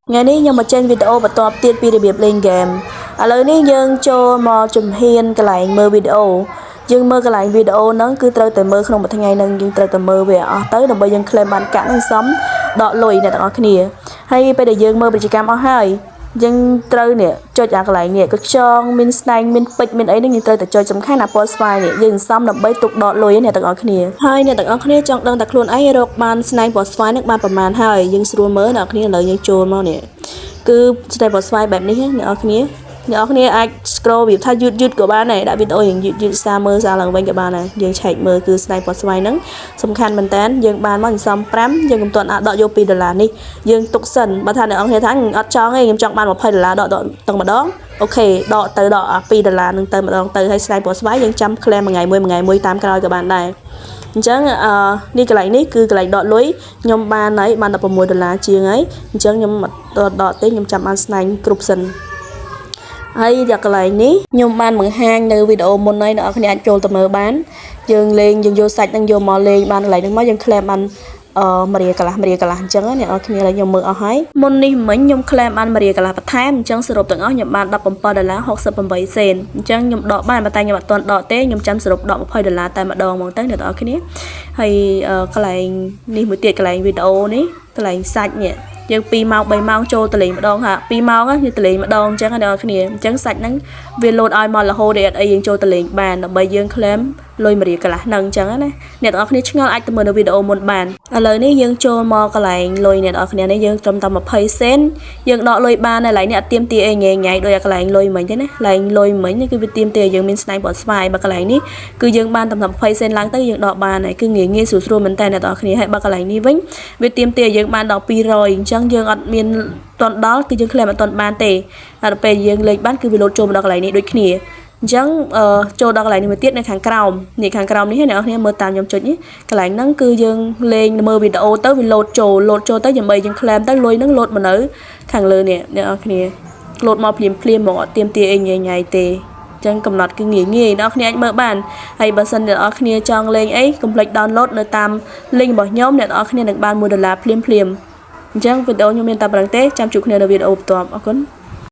ngày ní nhưng mà trên video bắt top tiết video biệt lên game à lời ní dương cho mò chùm hiên cái lại mơ video dương mơ cái lại video nó cứ trâu từ mơ không một ngày nâng dương trâu từ mơ về tới đồng bây dương claim bán cả nó sống đọ lùi này đó kia hay bây giờ dương mơ bị chỉ cam ở hai dân trâu nè cho chả lại nè có cho min snang min pịch min ấy nó như trâu từ chơi chấm khai là post file nè dừng xong đập bay tục đọ lùi nè tận ở kia hai nè tận ở kia trong đơn đặt luôn ấy rồi ban snang post file nước banประมาณhai dừng sửa mới nè kia lợi như trôi mau nè cứ stay post file แบบนี้nè ở kia ai scroll แบบถ้ายืดcủaบ้านnày đã videoอย่างยืดxa mơ xa lần bênกับบ้านnày dừng chạy mơ cứ stay post file nắngสำคัญมันแตนdừng banมันxong prám dừng cầm tuần đọ vô pi $นี่ dừng tục sần bản thân ở kia tháng ở cho ngay em trong ban một $ដក tầng mà đó ok ដកទៅដកពី$នឹងទៅម្ដងទៅឲ្យ slide ពោះស្វាយយើងចាំ claim មួយថ្ងៃមួយតាមក្រោយក៏បានដែរអញ្ចឹងនេះកន្លែងនេះគឺកន្លែងដកលុយខ្ញុំបានហើយបាន$16ជាងហើយអញ្ចឹងខ្ញុំអត់ដកទេខ្ញុំចាំបានស្នែងគ្រប់សិនហើយយកកន្លែងនេះខ្ញុំបានបង្ហាញនៅវីដេអូមុនហើយអ្នកនរគ្នាអាចចូលទៅមើលបានយើងលេងយើងយកសាច់នឹងយកមកលេងបានកន្លែងនេះមកយើង claim បានមរៀកន្លះអញ្ចឹងអ្នកនរគ្នាខ្ញុំមើលអស់ហើយមុននេះមិញខ្ញុំ claim បានមរៀកន្លះបន្ថែមអញ្ចឹងសរុបទាំងអស់ខ្ញុំបាន$17.68សេនអញ្ចឹងខ្ញុំដកបានតែខ្ញុំអត់ទាន់ដកទេខ្ញុំចាំសរុបដក$20តែម្ដងហ្មងទៅអ្នកនរគ្នាហើយកន្លែងនេះមួយទៀតកន្លែងវីដេអូនេះកន្លែងសាច់នេះយើង2ម៉ោង3ម៉ោងចូលតលេងម្ដងហា2ម៉ោងយើងតលេងម្ដងអញ្ចឹងអ្នកនរគ្នាអញ្ចឹងសាច់ហ្នឹងវាលោតឲ្យមករហូតដែលអត់អីយើងចូលតលេងបានដើម្បីយើង claim លុយមរៀកន្លះហ្នឹងអញ្ចឹងណាអ្នកនរគ្នាឆ្ងល់អាចទៅមើលនៅវីដេអូមុនបានឥឡូវនេះយើងចូលមកកន្លែងលុយអ្នកនរគ្នានេះយើងត្រឹមតែ20សេនយើងដកលុយបានហើយកន្លែងនេះអត់ទៀមទាអីញ៉ៃដូចកន្លែងលុយមិញទេណាកន្លែងលុយមិញគឺវាទៀមទាយើងមានស្នែងបត់ស្វាយបើកន្លែងនេះគឺយើងបានតែ20សេនឡើងទៅយើងដកបានហើយគឺងាយស្រួលមែនតើអ្នកនរគ្នាហើយបើកន្លែងនេះវិញវាទៀមទាយើងបានដល់200អញ្ចឹងយើងអត់មានតន់ដល់គឺយើង claim អត់តន់បានទេដល់ពេលយើងលេខបានគឺវាលោតចូលមកដល់កន្លែងនេះដូចគ្នាអញ្ចឹងចូលដល់កន្លែងនេះមួយទៀតនៅខាងក្រោមនេះខាងក្រោមនេះអ្នកនរគ្នាមើលតាមខ្ញុំចុចនេះកន្លែងហ្នឹងគឺយើងលេងមើលវីដេអូទៅវាលោតចូលទៅដើម្បីយើង claim ទៅលុយហ្នឹងលោតមកនៅខាងលើនេះអ្នកនរគ្នាលោតមកភ្លាមមកអត់ទៀមទាអីញ៉ៃទេចឹងកំណត់គឺងាយអ្នកនរគ្នាអាចមើលបានហើយបើសិនអ្នកនរគ្នាចង់លេងអីកុំភ្លេច download នៅតាម link របស់ខ្ញុំអ្នកនរគ្នានឹងបាន$1ភ្លាមអញ្ចឹងវីដេអូខ្ញុំមានតែប៉ុណ្្នឹងទេចាំជួបគ្នានៅវីដេអូបន្ទាប់អរគុណ